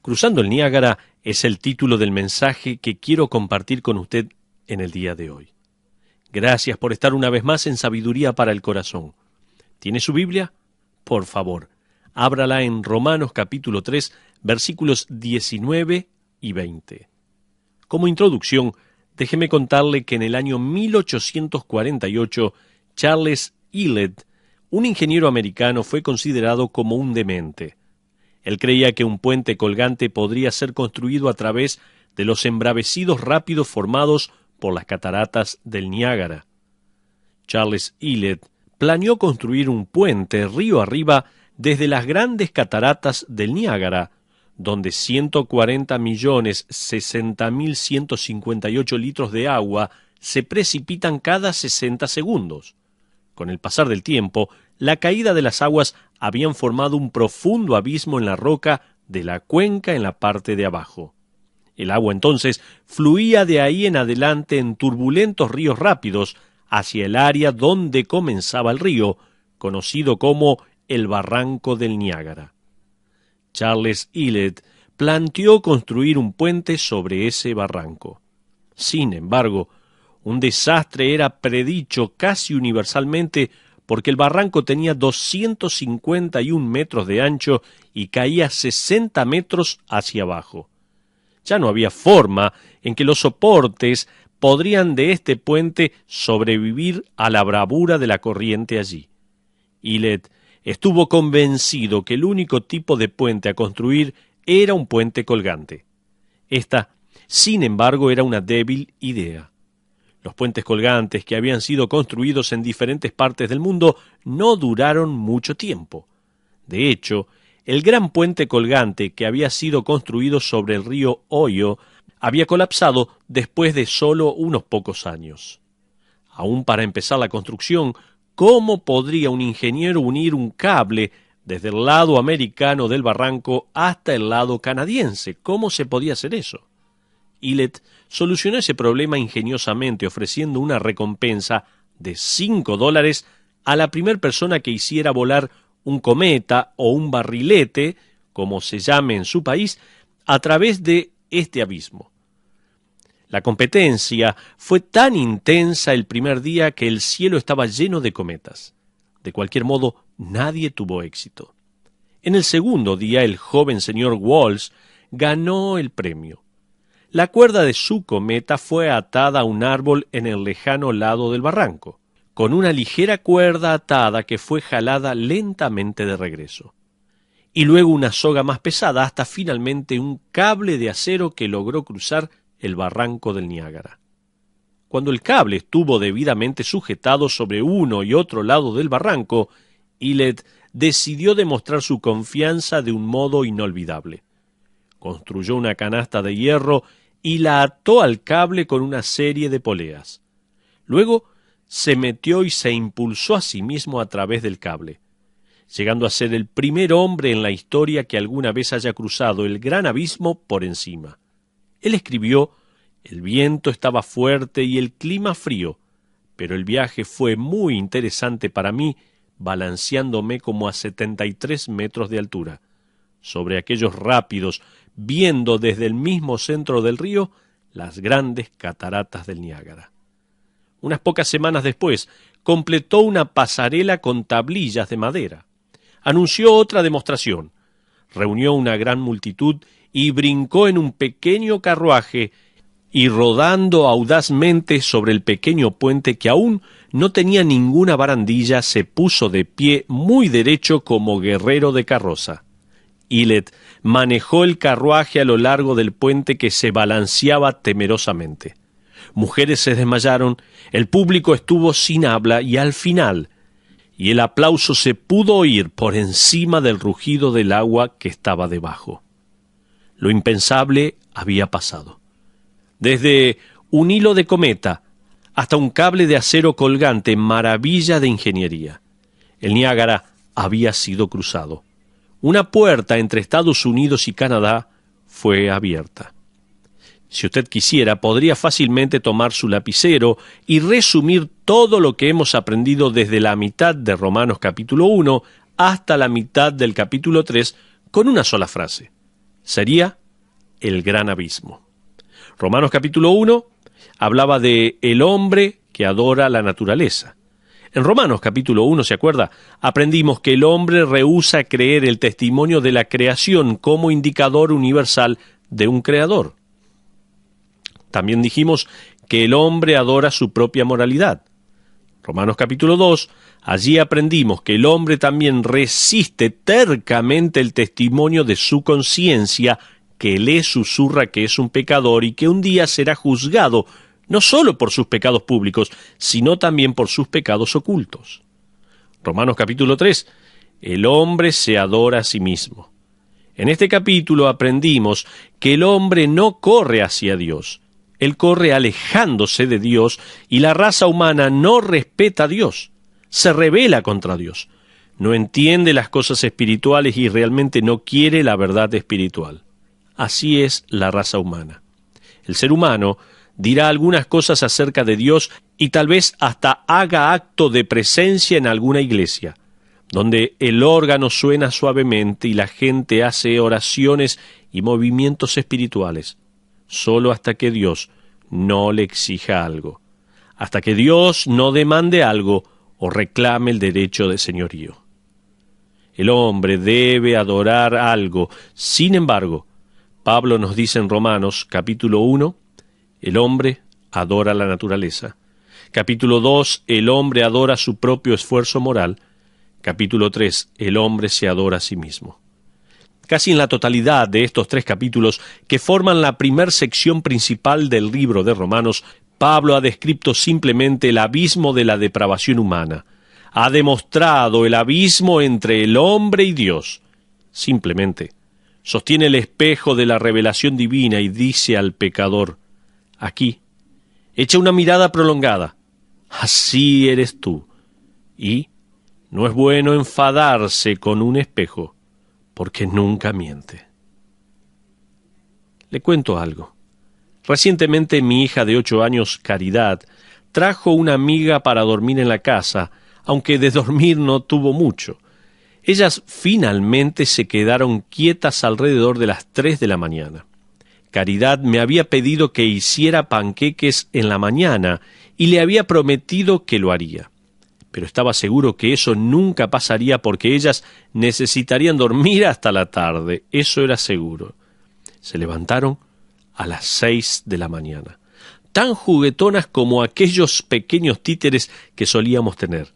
Cruzando el Niágara es el título del mensaje que quiero compartir con usted en el día de hoy. Gracias por estar una vez más en Sabiduría para el Corazón. ¿Tiene su Biblia? Por favor, ábrala en Romanos capítulo 3, versículos 19 y 20. Como introducción, déjeme contarle que en el año 1848, Charles Illett, un ingeniero americano, fue considerado como un demente. Él creía que un puente colgante podría ser construido a través de los embravecidos rápidos formados por las cataratas del Niágara. Charles Illett planeó construir un puente río arriba desde las grandes cataratas del Niágara, donde 140.060.158 litros de agua se precipitan cada 60 segundos. Con el pasar del tiempo, la caída de las aguas habían formado un profundo abismo en la roca de la cuenca en la parte de abajo. El agua entonces fluía de ahí en adelante en turbulentos ríos rápidos hacia el área donde comenzaba el río, conocido como el Barranco del Niágara. Charles Illett planteó construir un puente sobre ese barranco. Sin embargo, un desastre era predicho casi universalmente porque el barranco tenía 251 metros de ancho y caía 60 metros hacia abajo. Ya no había forma en que los soportes podrían de este puente sobrevivir a la bravura de la corriente allí. Illett estuvo convencido que el único tipo de puente a construir era un puente colgante. Esta, sin embargo, era una débil idea. Los puentes colgantes que habían sido construidos en diferentes partes del mundo no duraron mucho tiempo. De hecho, el gran puente colgante que había sido construido sobre el río Ohio había colapsado después de solo unos pocos años. Aún para empezar la construcción, ¿cómo podría un ingeniero unir un cable desde el lado americano del barranco hasta el lado canadiense? ¿Cómo se podía hacer eso? Illett solucionó ese problema ingeniosamente ofreciendo una recompensa de $5 a la primera persona que hiciera volar un cometa o un barrilete, como se llame en su país, a través de este abismo. La competencia fue tan intensa el primer día que el cielo estaba lleno de cometas. De cualquier modo, nadie tuvo éxito. En el segundo día, el joven señor Walsh ganó el premio. La cuerda de su cometa fue atada a un árbol en el lejano lado del barranco, con una ligera cuerda atada que fue jalada lentamente de regreso. Y luego una soga más pesada hasta finalmente un cable de acero que logró cruzar el barranco del Niágara. Cuando el cable estuvo debidamente sujetado sobre uno y otro lado del barranco, Illett decidió demostrar su confianza de un modo inolvidable. Construyó una canasta de hierro y la ató al cable con una serie de poleas. Luego se metió y se impulsó a sí mismo a través del cable, llegando a ser el primer hombre en la historia que alguna vez haya cruzado el gran abismo por encima. Él escribió: «El viento estaba fuerte y el clima frío, pero el viaje fue muy interesante para mí, balanceándome como a 73 metros de altura, sobre aquellos rápidos, viendo desde el mismo centro del río las grandes cataratas del Niágara». Unas pocas semanas después, completó una pasarela con tablillas de madera. Anunció otra demostración. Reunió una gran multitud y brincó en un pequeño carruaje y rodando audazmente sobre el pequeño puente que aún no tenía ninguna barandilla, se puso de pie muy derecho como guerrero de carroza. Illett manejó el carruaje a lo largo del puente que se balanceaba temerosamente. Mujeres se desmayaron, el público estuvo sin habla y al final, y el aplauso se pudo oír por encima del rugido del agua que estaba debajo. Lo impensable había pasado. Desde un hilo de cometa hasta un cable de acero colgante, maravilla de ingeniería. El Niágara había sido cruzado. Una puerta entre Estados Unidos y Canadá fue abierta. Si usted quisiera, podría fácilmente tomar su lapicero y resumir todo lo que hemos aprendido desde la mitad de Romanos capítulo 1 hasta la mitad del capítulo 3 con una sola frase. Sería el gran abismo. Romanos capítulo 1 hablaba de el hombre que adora la naturaleza. En Romanos capítulo 1, ¿se acuerda? Aprendimos que el hombre rehúsa creer el testimonio de la creación como indicador universal de un creador. También dijimos que el hombre adora su propia moralidad. Romanos capítulo 2, allí aprendimos que el hombre también resiste tercamente el testimonio de su conciencia, que le susurra que es un pecador y que un día será juzgado, no solo por sus pecados públicos, sino también por sus pecados ocultos. Romanos capítulo 3, el hombre se adora a sí mismo. En este capítulo aprendimos que el hombre no corre hacia Dios, él corre alejándose de Dios, y la raza humana no respeta a Dios, se rebela contra Dios, no entiende las cosas espirituales y realmente no quiere la verdad espiritual. Así es la raza humana. El ser humano dirá algunas cosas acerca de Dios y tal vez hasta haga acto de presencia en alguna iglesia, donde el órgano suena suavemente y la gente hace oraciones y movimientos espirituales, solo hasta que Dios no le exija algo, hasta que Dios no demande algo o reclame el derecho de señorío. El hombre debe adorar algo. Sin embargo, Pablo nos dice en Romanos capítulo 1, el hombre adora la naturaleza. Capítulo 2, el hombre adora su propio esfuerzo moral. Capítulo 3, el hombre se adora a sí mismo. Casi en la totalidad de estos 3 capítulos, que forman la primera sección principal del libro de Romanos, Pablo ha descrito simplemente el abismo de la depravación humana. Ha demostrado el abismo entre el hombre y Dios. Simplemente sostiene el espejo de la revelación divina y dice al pecador: aquí, echa una mirada prolongada. Así eres tú. Y no es bueno enfadarse con un espejo, porque nunca miente. Le cuento algo. Recientemente mi hija de 8 años, Caridad, trajo una amiga para dormir en la casa, aunque de dormir no tuvo mucho. Ellas finalmente se quedaron quietas alrededor de las 3 de la mañana. Caridad me había pedido que hiciera panqueques en la mañana y le había prometido que lo haría. Pero estaba seguro que eso nunca pasaría porque ellas necesitarían dormir hasta la tarde, eso era seguro. Se levantaron a las 6 de la mañana, tan juguetonas como aquellos pequeños títeres que solíamos tener.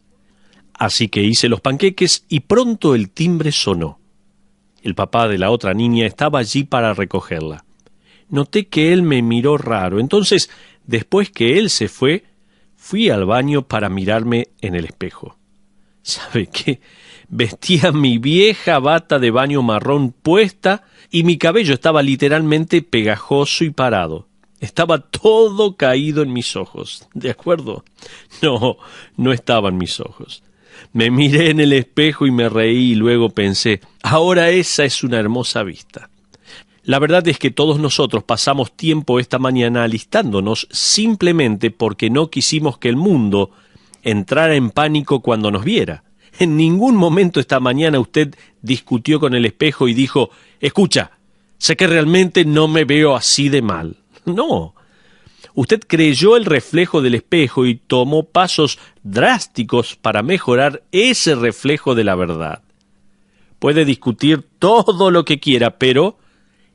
Así que hice los panqueques y pronto el timbre sonó. El papá de la otra niña estaba allí para recogerla. Noté que él me miró raro, entonces, después que él se fue, fui al baño para mirarme en el espejo. ¿Sabe qué? Vestía mi vieja bata de baño marrón puesta y mi cabello estaba literalmente pegajoso y parado. Estaba todo caído en mis ojos, ¿de acuerdo? No estaban mis ojos. Me miré en el espejo y me reí y luego pensé, ahora esa es una hermosa vista. La verdad es que todos nosotros pasamos tiempo esta mañana alistándonos simplemente porque no quisimos que el mundo entrara en pánico cuando nos viera. En ningún momento esta mañana usted discutió con el espejo y dijo, escucha, sé que realmente no me veo así de mal. No. Usted creyó el reflejo del espejo y tomó pasos drásticos para mejorar ese reflejo de la verdad. Puede discutir todo lo que quiera, pero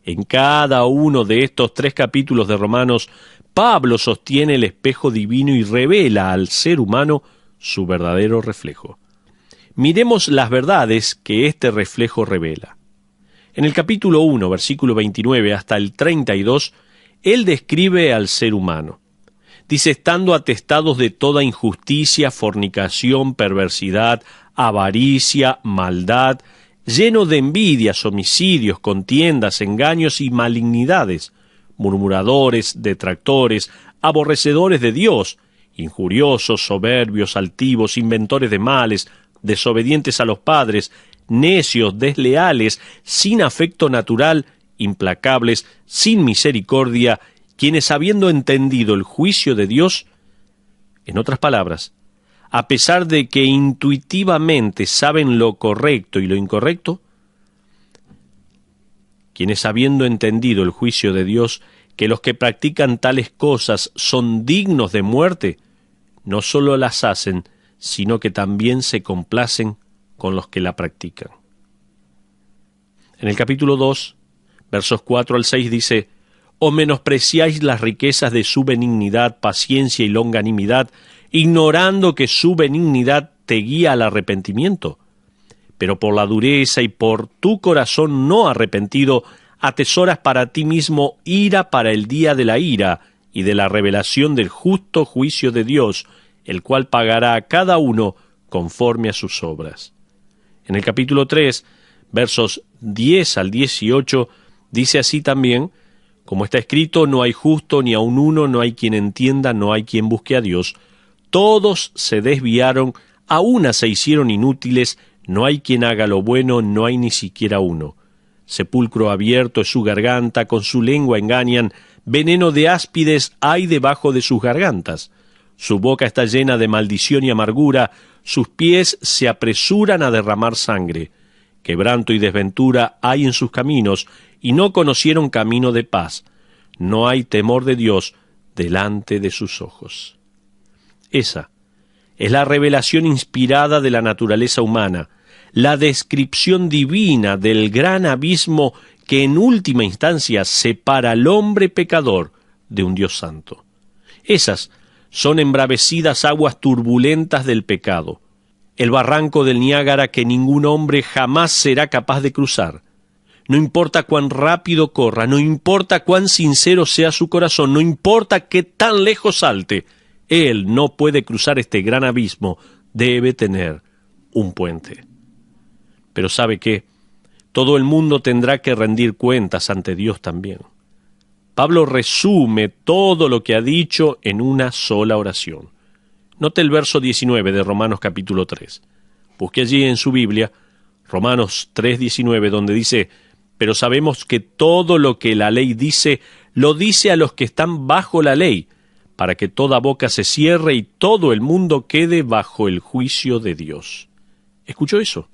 en cada uno de estos 3 capítulos de Romanos, Pablo sostiene el espejo divino y revela al ser humano su verdadero reflejo. Miremos las verdades que este reflejo revela. En el capítulo 1, versículo 29 hasta el 32, él describe al ser humano. Dice, estando atestados de toda injusticia, fornicación, perversidad, avaricia, maldad, lleno de envidias, homicidios, contiendas, engaños y malignidades, murmuradores, detractores, aborrecedores de Dios, injuriosos, soberbios, altivos, inventores de males, desobedientes a los padres, necios, desleales, sin afecto natural, implacables, sin misericordia, quienes habiendo entendido el juicio de Dios, en otras palabras, a pesar de que intuitivamente saben lo correcto y lo incorrecto, quienes habiendo entendido el juicio de Dios, que los que practican tales cosas son dignos de muerte, no solo las hacen, sino que también se complacen con los que la practican. En el capítulo 2, versos 4 al 6 dice: «¿O menospreciáis las riquezas de su benignidad, paciencia y longanimidad, ignorando que su benignidad te guía al arrepentimiento? Pero por la dureza y por tu corazón no arrepentido, atesoras para ti mismo ira para el día de la ira y de la revelación del justo juicio de Dios, el cual pagará a cada uno conforme a sus obras». En el capítulo 3, versos 10 al 18, dice así también: «Como está escrito, no hay justo ni aun uno, no hay quien entienda, no hay quien busque a Dios. Todos se desviaron, a una se hicieron inútiles, no hay quien haga lo bueno, no hay ni siquiera uno. Sepulcro abierto es su garganta, con su lengua engañan, veneno de áspides hay debajo de sus gargantas. Su boca está llena de maldición y amargura, sus pies se apresuran a derramar sangre. Quebranto y desventura hay en sus caminos, y no conocieron camino de paz. No hay temor de Dios delante de sus ojos». Esa es la revelación inspirada de la naturaleza humana, la descripción divina del gran abismo que en última instancia separa al hombre pecador de un Dios santo. Esas son embravecidas aguas turbulentas del pecado, el barranco del Niágara que ningún hombre jamás será capaz de cruzar. No importa cuán rápido corra, no importa cuán sincero sea su corazón, no importa qué tan lejos salte, él no puede cruzar este gran abismo, debe tener un puente. Pero ¿sabe qué? Todo el mundo tendrá que rendir cuentas ante Dios también. Pablo resume todo lo que ha dicho en una sola oración. Note el verso 19 de Romanos capítulo 3. Busque allí en su Biblia, Romanos 3:19, donde dice: «Pero sabemos que todo lo que la ley dice, lo dice a los que están bajo la ley, para que toda boca se cierre y todo el mundo quede bajo el juicio de Dios». ¿Escuchó eso?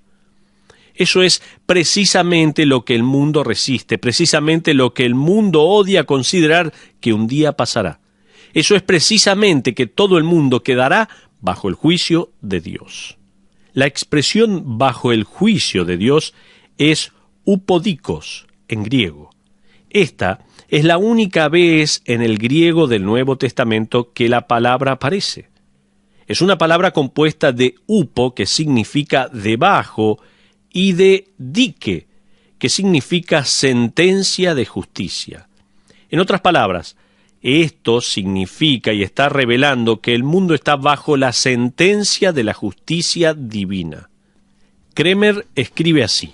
Eso es precisamente lo que el mundo resiste, precisamente lo que el mundo odia considerar que un día pasará. Eso es precisamente que todo el mundo quedará bajo el juicio de Dios. La expresión «bajo el juicio de Dios» es upodikos en griego. Esta es la única vez en el griego del Nuevo Testamento que la palabra aparece. Es una palabra compuesta de upo, que significa debajo, y de dike, que significa sentencia de justicia. En otras palabras, esto significa y está revelando que el mundo está bajo la sentencia de la justicia divina. Kremer escribe así: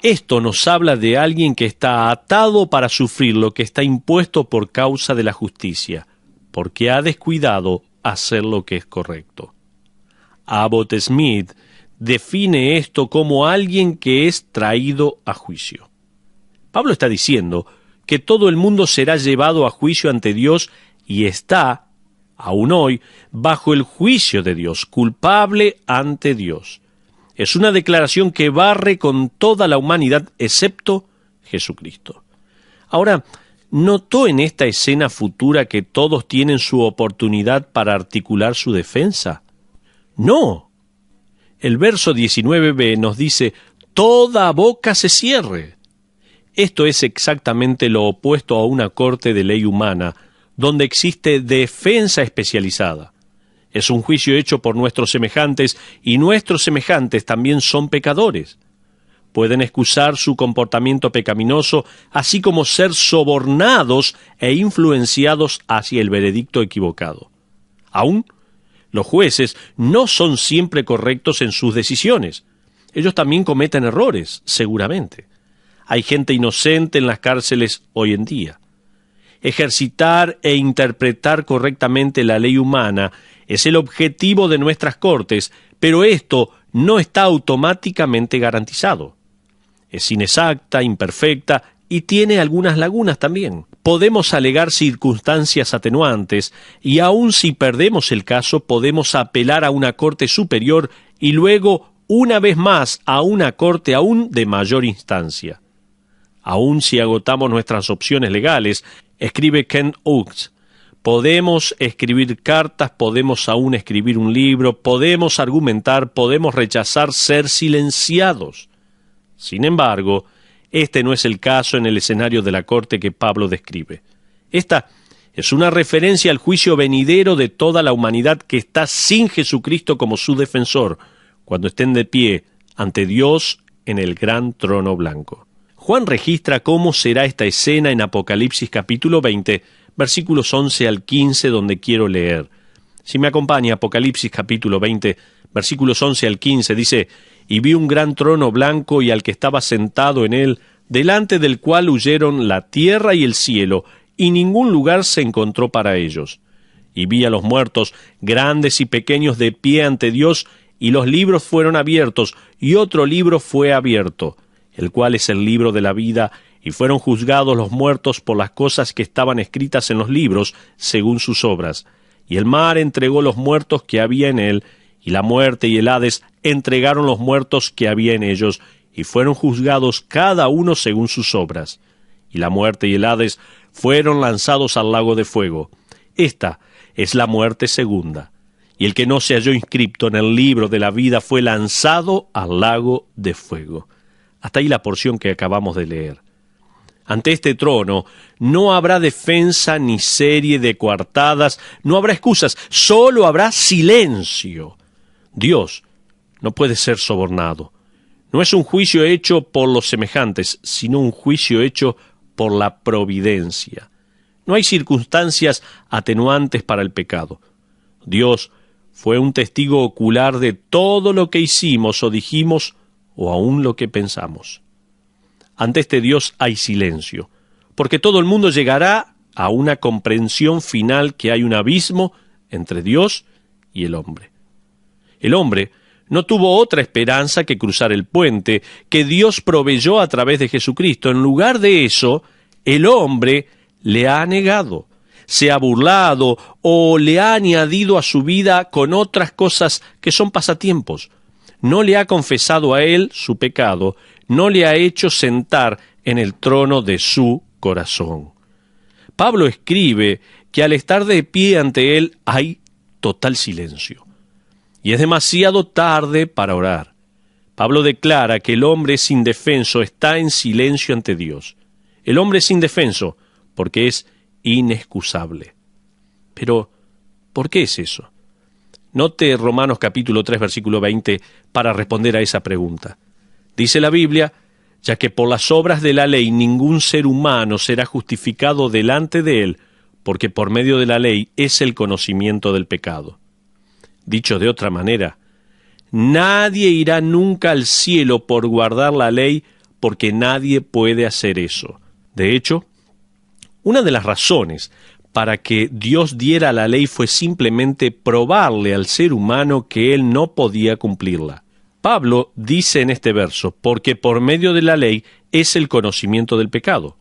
«Esto nos habla de alguien que está atado para sufrir lo que está impuesto por causa de la justicia, porque ha descuidado hacer lo que es correcto». Abbott Smith define esto como alguien que es traído a juicio. Pablo está diciendo que todo el mundo será llevado a juicio ante Dios y está, aún hoy, bajo el juicio de Dios, culpable ante Dios. Es una declaración que barre con toda la humanidad excepto Jesucristo. Ahora, ¿notó en esta escena futura que todos tienen su oportunidad para articular su defensa? No. El verso 19b nos dice: «Toda boca se cierre». Esto es exactamente lo opuesto a una corte de ley humana, donde existe defensa especializada. Es un juicio hecho por nuestros semejantes, y nuestros semejantes también son pecadores. Pueden excusar su comportamiento pecaminoso, así como ser sobornados e influenciados hacia el veredicto equivocado. Aún, los jueces no son siempre correctos en sus decisiones. Ellos también cometen errores, seguramente. Hay gente inocente en las cárceles hoy en día. Ejercitar e interpretar correctamente la ley humana es el objetivo de nuestras cortes, pero esto no está automáticamente garantizado. Es inexacta, imperfecta y tiene algunas lagunas también. Podemos alegar circunstancias atenuantes y aun si perdemos el caso podemos apelar a una corte superior y luego una vez más a una corte aún de mayor instancia. aun si agotamos nuestras opciones legales, escribe Ken Hughes. Podemos escribir cartas, podemos aún escribir un libro, podemos argumentar, podemos rechazar ser silenciados. Sin embargo, este no es el caso en el escenario de la corte que Pablo describe. Esta es una referencia al juicio venidero de toda la humanidad que está sin Jesucristo como su defensor, cuando estén de pie ante Dios en el gran trono blanco. Juan registra cómo será esta escena en Apocalipsis capítulo 20, versículos 11 al 15, donde quiero leer. Si me acompaña, Apocalipsis capítulo 20, versículos 11 al 15, dice: «Y vi un gran trono blanco y al que estaba sentado en él, delante del cual huyeron la tierra y el cielo, y ningún lugar se encontró para ellos. Y vi a los muertos, grandes y pequeños, de pie ante Dios, y los libros fueron abiertos, y otro libro fue abierto, el cual es el libro de la vida, y fueron juzgados los muertos por las cosas que estaban escritas en los libros, según sus obras. Y el mar entregó los muertos que había en él, y la muerte y el Hades entregaron los muertos que había en ellos, y fueron juzgados cada uno según sus obras. Y la muerte y el Hades fueron lanzados al lago de fuego. Esta es la muerte segunda. Y el que no se halló inscripto en el libro de la vida fue lanzado al lago de fuego». Hasta ahí la porción que acabamos de leer. Ante este trono no habrá defensa ni serie de coartadas, no habrá excusas, solo habrá silencio. Dios no puede ser sobornado. No es un juicio hecho por los semejantes, sino un juicio hecho por la providencia. No hay circunstancias atenuantes para el pecado. Dios fue un testigo ocular de todo lo que hicimos o dijimos o aún lo que pensamos. Ante este Dios hay silencio, porque todo el mundo llegará a una comprensión final que hay un abismo entre Dios y el hombre. El hombre no tuvo otra esperanza que cruzar el puente que Dios proveyó a través de Jesucristo. En lugar de eso, el hombre le ha negado, se ha burlado o le ha añadido a su vida con otras cosas que son pasatiempos. No le ha confesado a él su pecado, no le ha hecho sentar en el trono de su corazón. Pablo escribe que al estar de pie ante él hay total silencio. Y es demasiado tarde para orar. Pablo declara que el hombre es indefenso, está en silencio ante Dios. El hombre es indefenso porque es inexcusable. Pero, ¿por qué es eso? Note Romanos capítulo 3, versículo 20, para responder a esa pregunta. Dice la Biblia: «Ya que por las obras de la ley ningún ser humano será justificado delante de él, porque por medio de la ley es el conocimiento del pecado». Dicho de otra manera, nadie irá nunca al cielo por guardar la ley, porque nadie puede hacer eso. De hecho, una de las razones para que Dios diera la ley fue simplemente probarle al ser humano que él no podía cumplirla. Pablo dice en este verso: «Porque por medio de la ley es el conocimiento del pecado».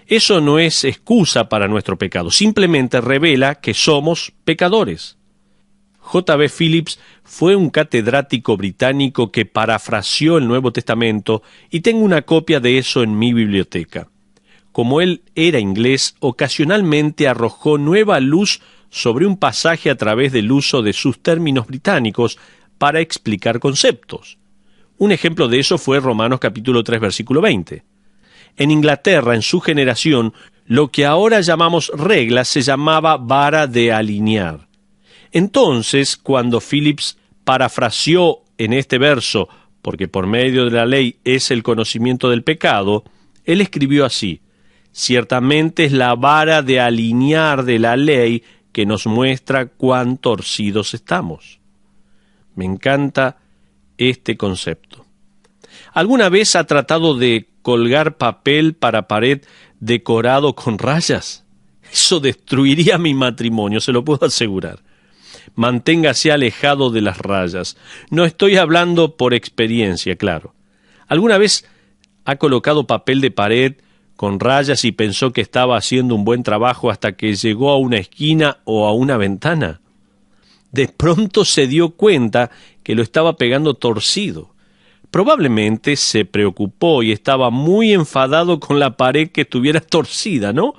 Eso no es excusa para nuestro pecado, simplemente revela que somos pecadores. J.B. Phillips fue un catedrático británico que parafraseó el Nuevo Testamento y tengo una copia de eso en mi biblioteca. Como él era inglés, ocasionalmente arrojó nueva luz sobre un pasaje a través del uso de sus términos británicos para explicar conceptos. Un ejemplo de eso fue Romanos capítulo 3, versículo 20. En Inglaterra, en su generación, lo que ahora llamamos regla se llamaba vara de alinear. Entonces, cuando Phillips parafraseó en este verso, porque por medio de la ley es el conocimiento del pecado, él escribió así: «Ciertamente es la vara de alinear de la ley que nos muestra cuán torcidos estamos». Me encanta este concepto. ¿Alguna vez ha tratado de colgar papel para pared decorado con rayas? Eso destruiría mi matrimonio, se lo puedo asegurar. Manténgase alejado de las rayas. No estoy hablando por experiencia, claro. ¿Alguna vez ha colocado papel de pared con rayas y pensó que estaba haciendo un buen trabajo hasta que llegó a una esquina o a una ventana? De pronto se dio cuenta que lo estaba pegando torcido. Probablemente se preocupó y estaba muy enfadado con la pared que estuviera torcida, ¿no?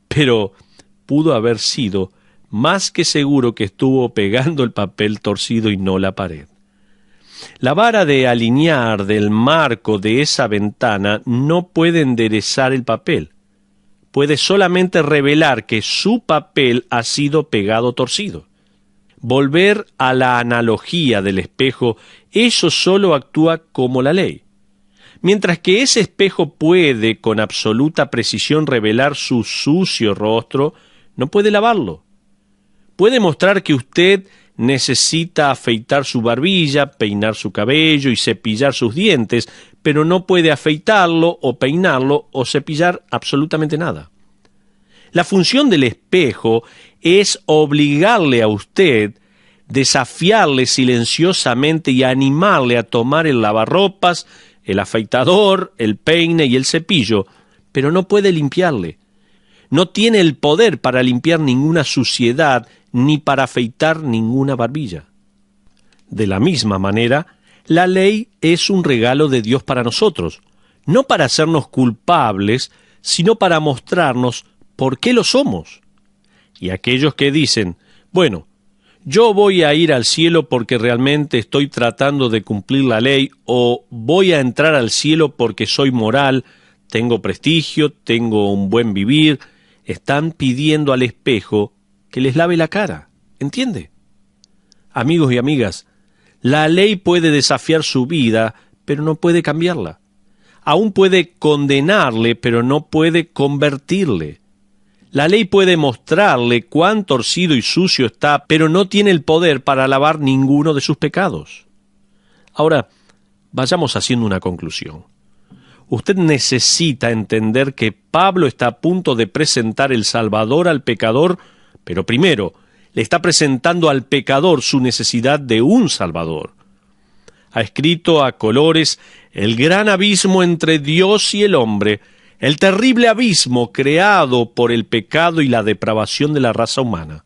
Pero pudo haber sido más que seguro que estuvo pegando el papel torcido y no la pared. La vara de alinear del marco de esa ventana no puede enderezar el papel. Puede solamente revelar que su papel ha sido pegado torcido. Volver a la analogía del espejo, eso solo actúa como la ley. Mientras que ese espejo puede con absoluta precisión revelar su sucio rostro, no puede lavarlo. Puede mostrar que usted necesita afeitar su barbilla, peinar su cabello y cepillar sus dientes, pero no puede afeitarlo o peinarlo o cepillar absolutamente nada. La función del espejo es obligarle a usted, desafiarle silenciosamente y animarle a tomar el lavarropas, el afeitador, el peine y el cepillo, pero no puede limpiarle. No tiene el poder para limpiar ninguna suciedad ni para afeitar ninguna barbilla. De la misma manera, la ley es un regalo de Dios para nosotros, no para hacernos culpables, sino para mostrarnos por qué lo somos. Y aquellos que dicen, bueno, yo voy a ir al cielo porque realmente estoy tratando de cumplir la ley, o voy a entrar al cielo porque soy moral, tengo prestigio, tengo un buen vivir, están pidiendo al espejo que les lave la cara, ¿entiende? Amigos y amigas, la ley puede desafiar su vida, pero no puede cambiarla. Aún puede condenarle, pero no puede convertirle. La ley puede mostrarle cuán torcido y sucio está, pero no tiene el poder para lavar ninguno de sus pecados. Ahora, vayamos haciendo una conclusión. Usted necesita entender que Pablo está a punto de presentar el Salvador al pecador, pero primero le está presentando al pecador su necesidad de un Salvador. Ha escrito a colores el gran abismo entre Dios y el hombre, el terrible abismo creado por el pecado y la depravación de la raza humana.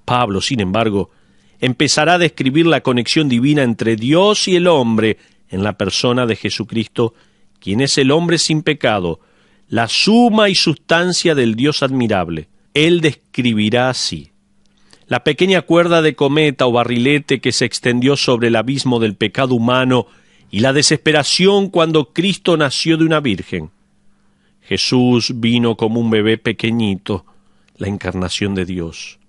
Pablo, sin embargo, empezará a describir la conexión divina entre Dios y el hombre en la persona de Jesucristo, quien es el hombre sin pecado, la suma y sustancia del Dios admirable. Él describirá así: la pequeña cuerda de cometa o barrilete que se extendió sobre el abismo del pecado humano y la desesperación cuando Cristo nació de una virgen. Jesús vino como un bebé pequeñito, la encarnación de Dios.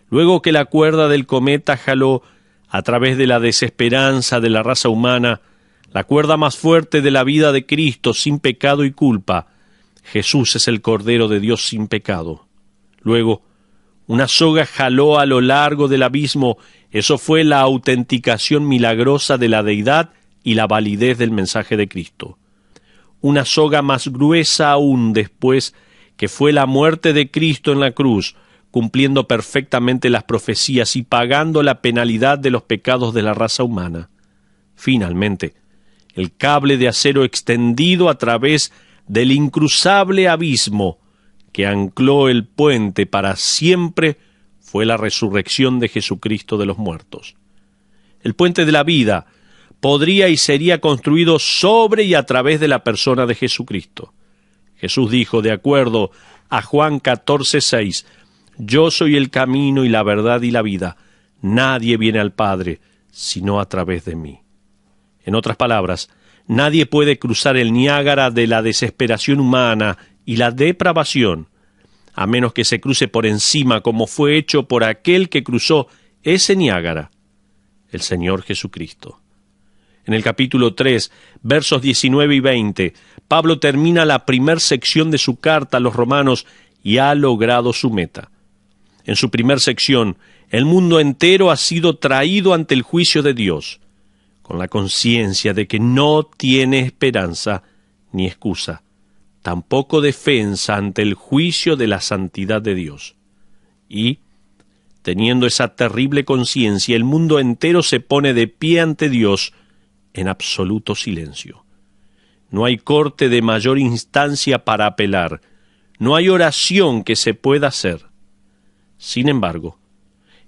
Luego que la cuerda del cometa jaló a través de la desesperanza de la raza humana, la cuerda más fuerte de la vida de Cristo sin pecado y culpa, Jesús es el Cordero de Dios sin pecado. Luego, una soga jaló a lo largo del abismo. Eso fue la autenticación milagrosa de la deidad y la validez del mensaje de Cristo. Una soga más gruesa aún después, que fue la muerte de Cristo en la cruz, cumpliendo perfectamente las profecías y pagando la penalidad de los pecados de la raza humana. Finalmente, el cable de acero extendido a través del incruzable abismo que ancló el puente para siempre fue la resurrección de Jesucristo de los muertos. El puente de la vida podría y sería construido sobre y a través de la persona de Jesucristo. Jesús dijo, de acuerdo a Juan 14:6, «Yo soy el camino y la verdad y la vida. Nadie viene al Padre sino a través de mí». En otras palabras, nadie puede cruzar el Niágara de la desesperación humana y la depravación, a menos que se cruce por encima como fue hecho por aquel que cruzó ese Niágara, el Señor Jesucristo. En el capítulo 3, versos 19 y 20, Pablo termina la primera sección de su carta a los romanos y ha logrado su meta. En su primera sección, el mundo entero ha sido traído ante el juicio de Dios, con la conciencia de que no tiene esperanza ni excusa, tampoco defensa ante el juicio de la santidad de Dios. Y, teniendo esa terrible conciencia, el mundo entero se pone de pie ante Dios en absoluto silencio. No hay corte de mayor instancia para apelar, no hay oración que se pueda hacer. Sin embargo,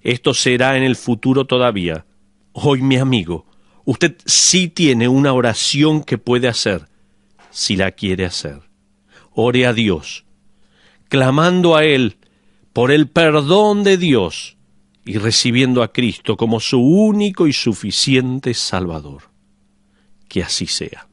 esto será en el futuro todavía. Hoy, mi amigo, Usted sí tiene una oración que puede hacer, si la quiere hacer. Ore a Dios, clamando a Él por el perdón de Dios y recibiendo a Cristo como su único y suficiente Salvador. Que así sea.